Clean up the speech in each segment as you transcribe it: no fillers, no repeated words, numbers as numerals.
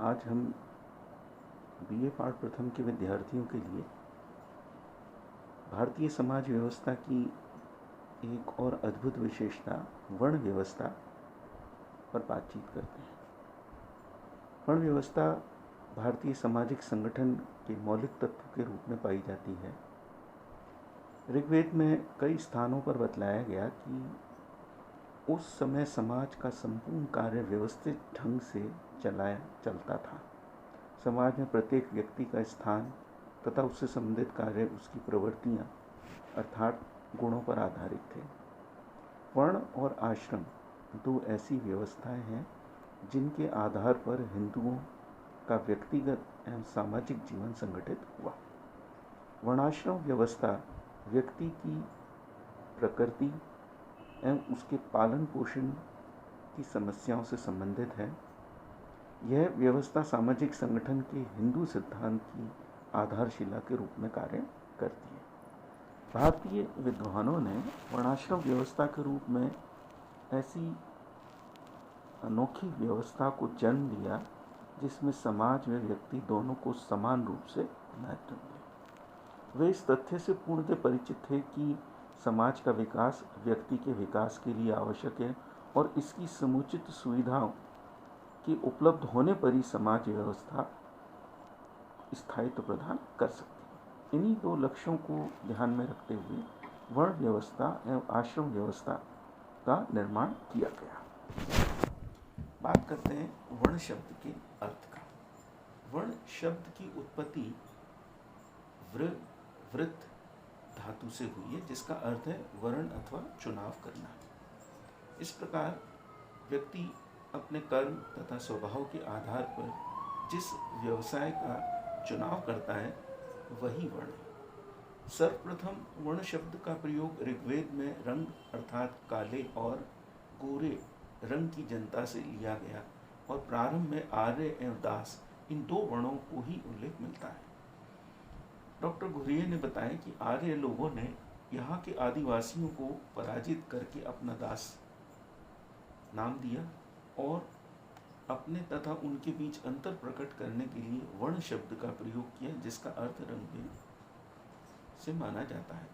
आज हम बीए पाठ प्रथम के विद्यार्थियों के लिए भारतीय समाज व्यवस्था की एक और अद्भुत विशेषता वर्ण व्यवस्था पर बातचीत करते हैं। वर्ण व्यवस्था भारतीय सामाजिक संगठन के मौलिक तत्व के रूप में पाई जाती है। ऋग्वेद में कई स्थानों पर बतलाया गया कि उस समय समाज का संपूर्ण कार्य व्यवस्थित ढंग से चलता था। समाज में प्रत्येक व्यक्ति का स्थान तथा उससे संबंधित कार्य उसकी प्रवृत्तियाँ अर्थात गुणों पर आधारित थे। वर्ण और आश्रम दो ऐसी व्यवस्थाएं हैं जिनके आधार पर हिंदुओं का व्यक्तिगत एवं सामाजिक जीवन संगठित हुआ। वर्णाश्रम व्यवस्था व्यक्ति की प्रकृति एवं उसके पालन पोषण की समस्याओं से संबंधित है। यह व्यवस्था सामाजिक संगठन के हिंदू सिद्धांत की आधारशिला के रूप में कार्य करती है। भारतीय विद्वानों ने वर्णाश्रम व्यवस्था के रूप में ऐसी अनोखी व्यवस्था को जन्म दिया जिसमें समाज व व्यक्ति दोनों को समान रूप से महत्व मिले। वे इस तथ्य से पूर्णतः परिचित थे कि समाज का विकास व्यक्ति के विकास के लिए आवश्यक है और इसकी समुचित सुविधाओं के उपलब्ध होने पर ही समाज व्यवस्था स्थायित्व प्रदान कर सकती है। इन्हीं दो लक्ष्यों को ध्यान में रखते हुए वर्ण व्यवस्था एवं आश्रम व्यवस्था का निर्माण किया गया। बात करते हैं वर्ण शब्द के अर्थ का। वर्ण शब्द की उत्पत्ति वृत्त धातु से हुई है, जिसका अर्थ है वर्ण अथवा चुनाव करना। इस प्रकार व्यक्ति अपने कर्म तथा स्वभाव के आधार पर जिस व्यवसाय का चुनाव करता है वही वर्ण है। सर्वप्रथम वर्ण शब्द का प्रयोग ऋग्वेद में रंग अर्थात काले और गोरे रंग की जनता से लिया गया और प्रारंभ में आर्य एवं दास इन दो वर्णों को ही उल्लेख मिलता है। डॉक्टर घुरिये ने बताया कि आर्य लोगों ने यहाँ के आदिवासियों को पराजित करके अपना दास नाम दिया और अपने तथा उनके बीच अंतर प्रकट करने के लिए वर्ण शब्द का प्रयोग किया, जिसका अर्थ रंग से माना जाता है।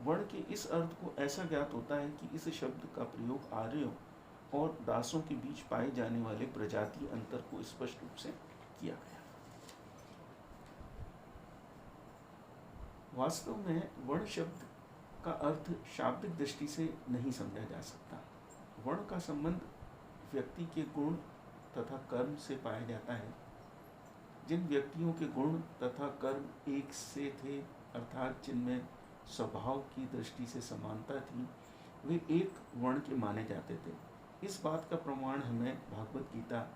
वर्ण के इस अर्थ को ऐसा ज्ञात होता है कि इस शब्द का प्रयोग आर्यों और दासों के बीच पाए जाने वाले प्रजातीय अंतर को स्पष्ट रूप से किया गया। वास्तव में वर्ण शब्द का अर्थ शाब्दिक दृष्टि से नहीं समझा जा सकता। वर्ण का संबंध व्यक्ति के गुण तथा कर्म से पाया जाता है। जिन व्यक्तियों के गुण तथा कर्म एक से थे अर्थात जिनमें स्वभाव की दृष्टि से समानता थी, वे एक वर्ण के माने जाते थे। इस बात का प्रमाण हमें भागवत गीता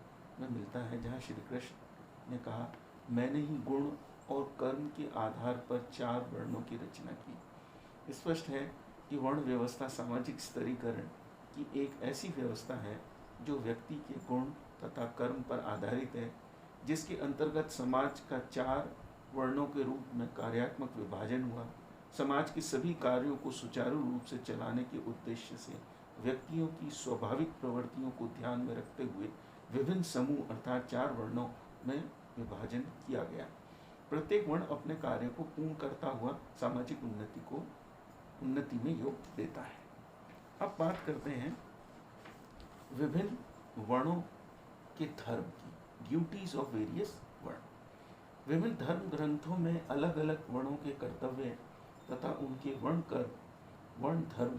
में मिलता है, जहाँ श्री कृष्ण ने कहा, मैंने ही गुण और कर्म के आधार पर 4 वर्णों की रचना की। स्पष्ट है कि वर्ण व्यवस्था सामाजिक स्तरीकरण की एक ऐसी व्यवस्था है जो व्यक्ति के गुण तथा कर्म पर आधारित है, जिसके अंतर्गत समाज का 4 वर्णों के रूप में कार्यात्मक विभाजन हुआ। समाज के सभी कार्यों को सुचारू रूप से चलाने के उद्देश्य से व्यक्तियों की स्वाभाविक प्रवृत्तियों को ध्यान में रखते हुए विभिन्न समूह अर्थात 4 वर्णों में विभाजन किया गया। प्रत्येक वर्ण अपने कार्य को पूर्ण करता हुआ सामाजिक उन्नति में योग देता है। अब बात करते हैं विभिन्न वर्णों के धर्म की, ड्यूटीज ऑफ वेरियस वर्ण। विभिन्न धर्म ग्रंथों में अलग अलग वर्णों के कर्तव्य तथा उनके वर्ण धर्म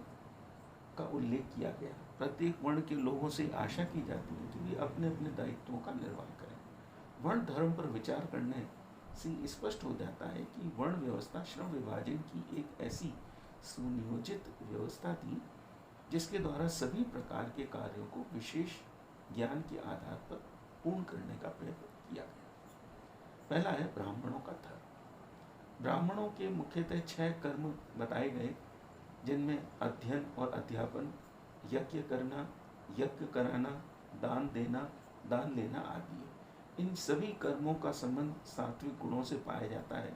का उल्लेख किया गया। प्रत्येक वर्ण के लोगों से आशा की जाती है कि वे अपने अपने दायित्वों का निर्वाह करें। वर्ण धर्म पर विचार करने से स्पष्ट हो जाता है कि वर्ण व्यवस्था श्रम विभाजन की एक ऐसी सुनियोजित व्यवस्था थी जिसके द्वारा सभी प्रकार के कार्यों को विशेष ज्ञान के आधार पर पूर्ण करने का प्रयत्न किया गया। पहला है ब्राह्मणों का धर्म। ब्राह्मणों के मुख्यतः 6 कर्म बताए गए, जिनमें अध्ययन और अध्यापन, यज्ञ करना, यज्ञ कराना, दान देना, दान लेना आदि है। इन सभी कर्मों का संबंध सात्विक गुणों से पाया जाता है।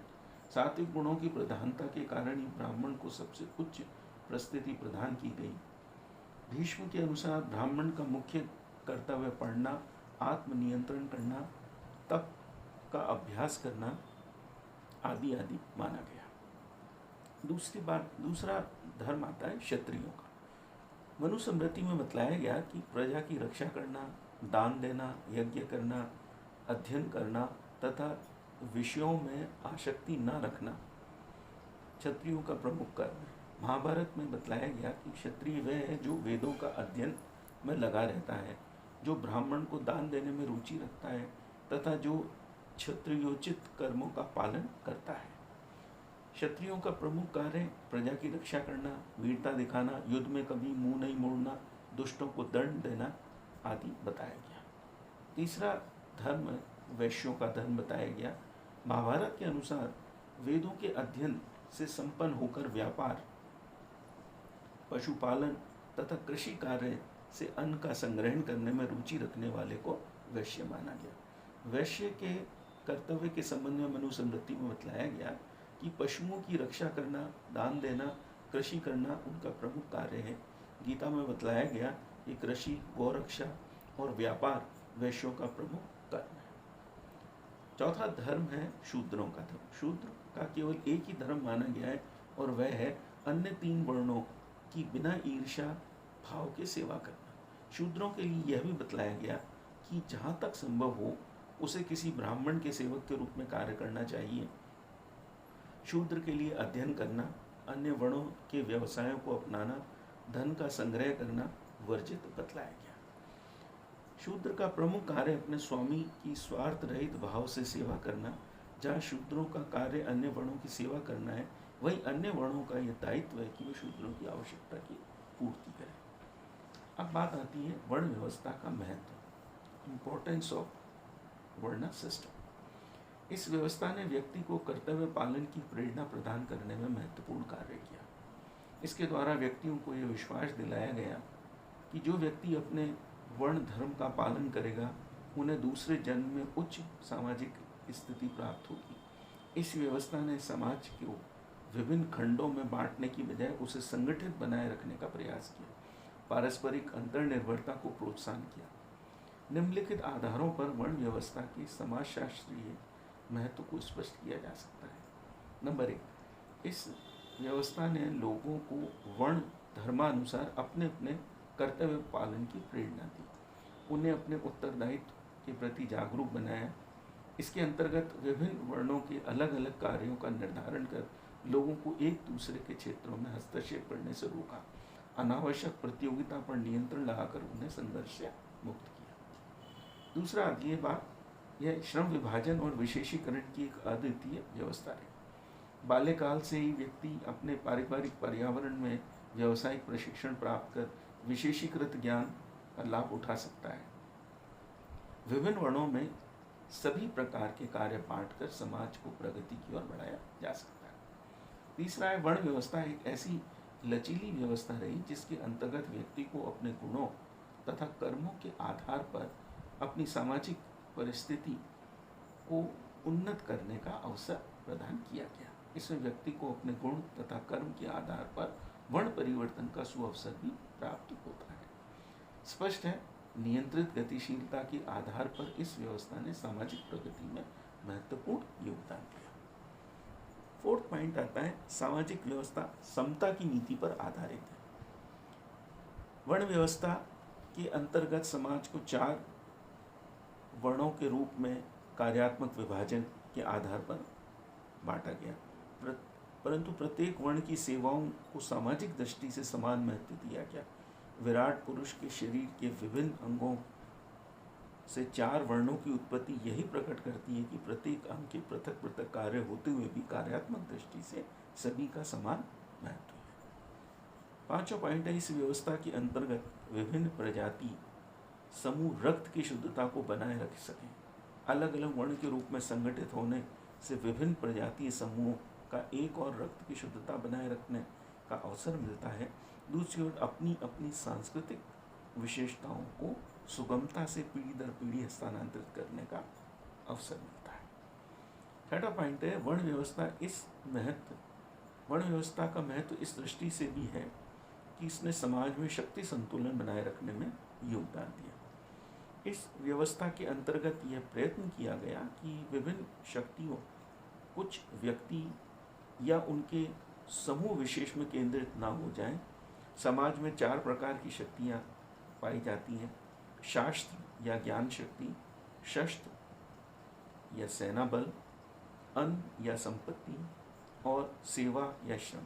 सात्विक गुणों की प्रधानता के कारण ही ब्राह्मण को सबसे उच्च प्रस्थिति प्रदान की गई। भीष्म के अनुसार ब्राह्मण का मुख्य कर्तव्य पढ़ना, आत्मनियंत्रण करना, तप का अभ्यास करना आदि आदि माना गया। दूसरा धर्म आता है क्षत्रियों का। मनुस्मृति में बतलाया गया कि प्रजा की रक्षा करना, दान देना, यज्ञ करना, अध्ययन करना तथा विषयों में आसक्ति न रखना क्षत्रियों का प्रमुख कर्म है। महाभारत में बतलाया गया कि क्षत्रिय वह है जो वेदों का अध्ययन में लगा रहता है, जो ब्राह्मण को दान देने में रुचि रखता है तथा जो क्षत्रियोचित कर्मों का पालन करता है। क्षत्रियों का प्रमुख कार्य प्रजा की रक्षा करना, वीरता दिखाना, युद्ध में कभी मुंह नहीं मोड़ना, दुष्टों को दंड देना आदि बताया गया। तीसरा धर्म वैश्यों का धर्म बताया गया। महाभारत के अनुसार वेदों के अध्ययन से संपन्न होकर व्यापार, पशुपालन तथा कृषि कार्य से अन्न का संग्रहण करने में रुचि रखने वाले को वैश्य माना गया। वैश्य के कर्तव्य के संबंध में मनुस्मृति में बतलाया गया कि पशुओं की रक्षा करना, दान देना, कृषि करना उनका प्रमुख कार्य है। गीता में बतलाया गया कि कृषि, गौरक्षा और व्यापार वैश्यों का प्रमुख कर्म है। चौथा धर्म है शूद्रों का धर्म। शूद्र का केवल एक ही धर्म माना गया है और वह है अन्य 3 वर्णों की बिना ईर्ष्या भाव के सेवा करना। शूद्रों के लिए यह भी बतलाया गया कि जहाँ तक संभव हो उसे किसी ब्राह्मण के सेवक के रूप में कार्य करना चाहिए। शूद्र के लिए अध्ययन करना, अन्य वर्णों के व्यवसायों को अपनाना, धन का संग्रह करना वर्जित बतलाया गया। शूद्र का प्रमुख कार्य अपने स्वामी की स्वार्थ रहित भाव से सेवा करना। जहाँ शूद्रों का कार्य अन्य वर्णों की सेवा करना है, वहीं अन्य वर्णों का यह दायित्व है कि वे शूद्रों की आवश्यकता की पूर्ति करें। अब बात आती है वर्ण व्यवस्था का महत्व, इम्पोर्टेंस ऑफ वर्ण सिस्टम। इस व्यवस्था ने व्यक्ति को कर्तव्य पालन की प्रेरणा प्रदान करने में महत्वपूर्ण कार्य किया। इसके द्वारा व्यक्तियों को यह विश्वास दिलाया गया कि जो व्यक्ति अपने वर्ण धर्म का पालन करेगा उन्हें दूसरे जन्म में उच्च सामाजिक स्थिति प्राप्त होगी। इस व्यवस्था ने समाज को विभिन्न खंडों में बांटने की बजाय उसे संगठित बनाए रखने का प्रयास किया, पारस्परिक अंतर्निर्भरता को प्रोत्साहन किया। निम्नलिखित आधारों पर वर्ण व्यवस्था के समाजशास्त्रीय महत्व को स्पष्ट किया जा सकता है। नंबर 1, इस व्यवस्था ने लोगों को वर्ण धर्मानुसार अपने अपने कर्तव्य पालन की प्रेरणा दी, उन्हें अपने उत्तरदायित्व के प्रति जागरूक बनाया। इसके अंतर्गत विभिन्न वर्णों के अलग अलग कार्यों का निर्धारण कर लोगों को एक दूसरे के क्षेत्रों में हस्तक्षेप करने से रोका, अनावश्यक प्रतियोगिता पर नियंत्रण लगाकर उन्हें संघर्ष से मुक्त किया। दूसरा अगली बात, यह श्रम विभाजन और विशेषीकरण की एक अद्वितीय व्यवस्था है। बाल्यकाल से ही व्यक्ति अपने पारिवारिक पर्यावरण में व्यावसायिक प्रशिक्षण प्राप्त कर विशेषीकृत ज्ञान का लाभ उठा सकता है। विभिन्न वर्णों में सभी प्रकार के कार्य बांटकर समाज को प्रगति की ओर बढ़ाया जा सकता है। तीसरा है वर्ण व्यवस्था एक ऐसी लचीली व्यवस्था रही जिसके अंतर्गत व्यक्ति को अपने गुणों तथा कर्मों के आधार पर अपनी सामाजिक परिस्थिति को उन्नत करने का अवसर प्रदान किया गया। इसमें व्यक्ति को अपने गुण तथा कर्म के आधार पर वर्ण परिवर्तन का सुअवसर भी प्राप्त होता है। स्पष्ट है, नियंत्रित गतिशीलता के आधार पर इस व्यवस्था ने सामाजिक प्रगति में महत्वपूर्ण योगदान दिया। 4th पॉइंट आता है सामाजिक व्यवस्था समता की नीति पर आधारित है। वर्ण व्यवस्था के अंतर्गत समाज को 4 वर्णों के रूप में कार्यात्मक विभाजन के आधार पर बांटा गया, परंतु प्रत्येक वर्ण की सेवाओं को सामाजिक दृष्टि से समान महत्व दिया गया। विराट पुरुष के शरीर के विभिन्न अंगों से 4 वर्णों की उत्पत्ति यही प्रकट करती है कि प्रत्येक अंग के पृथक पृथक कार्य होते हुए भी कार्यात्मक दृष्टि से सभी का समान महत्व है। 5वां पॉइंट है इस व्यवस्था के अंतर्गत विभिन्न प्रजाति समूह रक्त की शुद्धता को बनाए रख सकें। अलग अलग वर्ण के रूप में संगठित होने से विभिन्न प्रजातीय समूहों का एक और रक्त की शुद्धता बनाए रखने का अवसर मिलता है। दूसरी ओर अपनी अपनी सांस्कृतिक विशेषताओं को सुगमता से पीढ़ी दर पीढ़ी हस्तांतरित करने का अवसर मिलता है। 6वां पॉइंट है वर्ण व्यवस्था का महत्व इस दृष्टि से भी है कि इसने समाज में शक्ति संतुलन बनाए रखने में योगदान दिया। इस व्यवस्था के अंतर्गत यह प्रयत्न किया गया कि विभिन्न शक्तियों कुछ व्यक्ति या उनके समूह विशेष में केंद्रित ना हो जाएं। समाज में 4 प्रकार की शक्तियाँ पाई जाती हैं: शास्त्र या ज्ञान शक्ति, शस्त्र या सेना बल, अन्न या संपत्ति और सेवा या श्रम।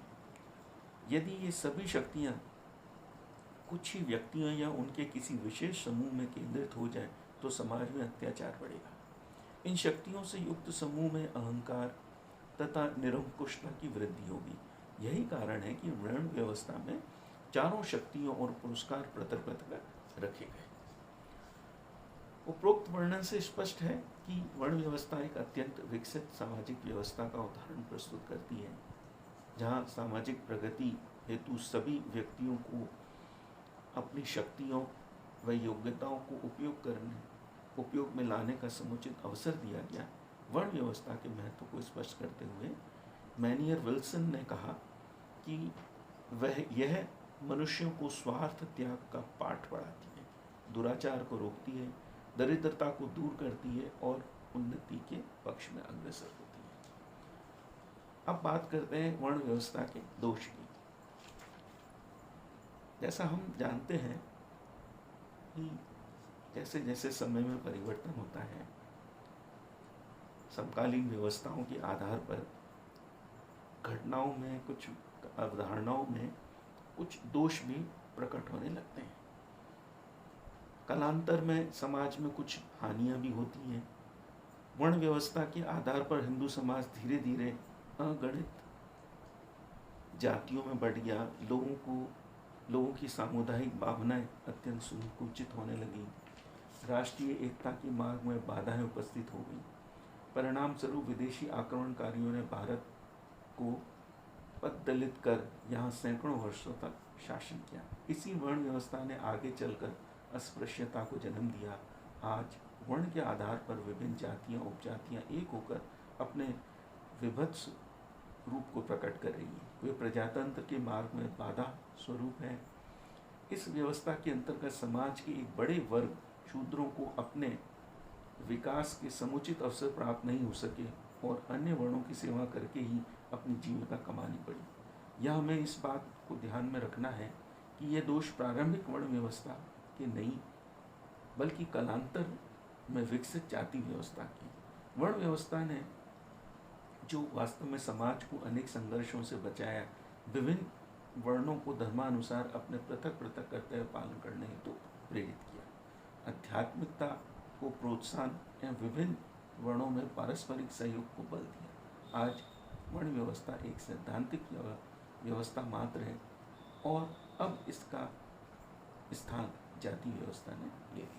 यदि ये सभी शक्तियाँ कुछ ही व्यक्तियों या उनके किसी विशेष समूह में केंद्रित हो जाए तो समाज में अत्याचार बढ़ेगा। इन शक्तियों से युक्त समूह में अहंकार तथा निरंकुशता की वृद्धि होगी। यही कारण है कि वर्ण व्यवस्था में चारों शक्तियों और पुरस्कार पृथक रखे गए। उपरोक्त वर्णन से स्पष्ट है कि वर्ण व्यवस्था एक अत्यंत विकसित सामाजिक व्यवस्था का उदाहरण प्रस्तुत करती है, जहाँ सामाजिक प्रगति हेतु सभी व्यक्तियों को अपनी शक्तियों व योग्यताओं को उपयोग में लाने का समुचित अवसर दिया गया। वर्ण व्यवस्था के महत्व को स्पष्ट करते हुए मैनियर विल्सन ने कहा कि यह मनुष्यों को स्वार्थ त्याग का पाठ पढ़ाती है, दुराचार को रोकती है, दरिद्रता को दूर करती है और उन्नति के पक्ष में अग्रसर होती है। अब बात करते हैं वर्ण व्यवस्था के दोष की। जैसा हम जानते हैं कि जैसे जैसे समय में परिवर्तन होता है, समकालीन व्यवस्थाओं के आधार पर घटनाओं में, कुछ अवधारणाओं में कुछ दोष भी प्रकट होने लगते हैं। कालांतर में समाज में कुछ हानियां भी होती हैं। वर्ण व्यवस्था के आधार पर हिंदू समाज धीरे धीरे अगणित जातियों में बढ़ गया। लोगों की सामुदायिक भावनाएं अत्यंत संकुचित होने लगी। राष्ट्रीय एकता के मार्ग में बाधाएं उपस्थित हो गई। परिणाम स्वरूप विदेशी आक्रमणकारियों ने भारत को पददलित कर यहाँ सैकड़ों वर्षों तक शासन किया। इसी वर्ण व्यवस्था ने आगे चलकर अस्पृश्यता को जन्म दिया। आज वर्ण के आधार पर विभिन्न जातियाँ उपजातियाँ एक होकर अपने विभत्स रूप को प्रकट कर रही हैं। वे प्रजातंत्र के मार्ग में बाधा स्वरूप है। इस व्यवस्था के अंतर्गत समाज के एक बड़े वर्ग शूद्रों को अपने विकास के समुचित अवसर प्राप्त नहीं हो सके और अन्य वर्णों की सेवा करके ही अपनी जीविका कमानी पड़ी। यह हमें इस बात को ध्यान में रखना है कि यह दोष प्रारंभिक वर्ण व्यवस्था के नहीं बल्कि कालांतर में विकसित जाति व्यवस्था की। वर्ण व्यवस्था ने जो वास्तव में समाज को अनेक संघर्षों से बचाया, विभिन्न वर्णों को धर्मानुसार अपने पृथक पृथक कर्तव्य पालन करने हेतु प्रेरित किया, आध्यात्मिकता को प्रोत्साहन एवं विभिन्न वर्णों में पारस्परिक सहयोग को बल दिया। आज वर्ण व्यवस्था एक सैद्धांतिक व्यवस्था मात्र है और अब इसका स्थान जाति व्यवस्था ने ले लिया।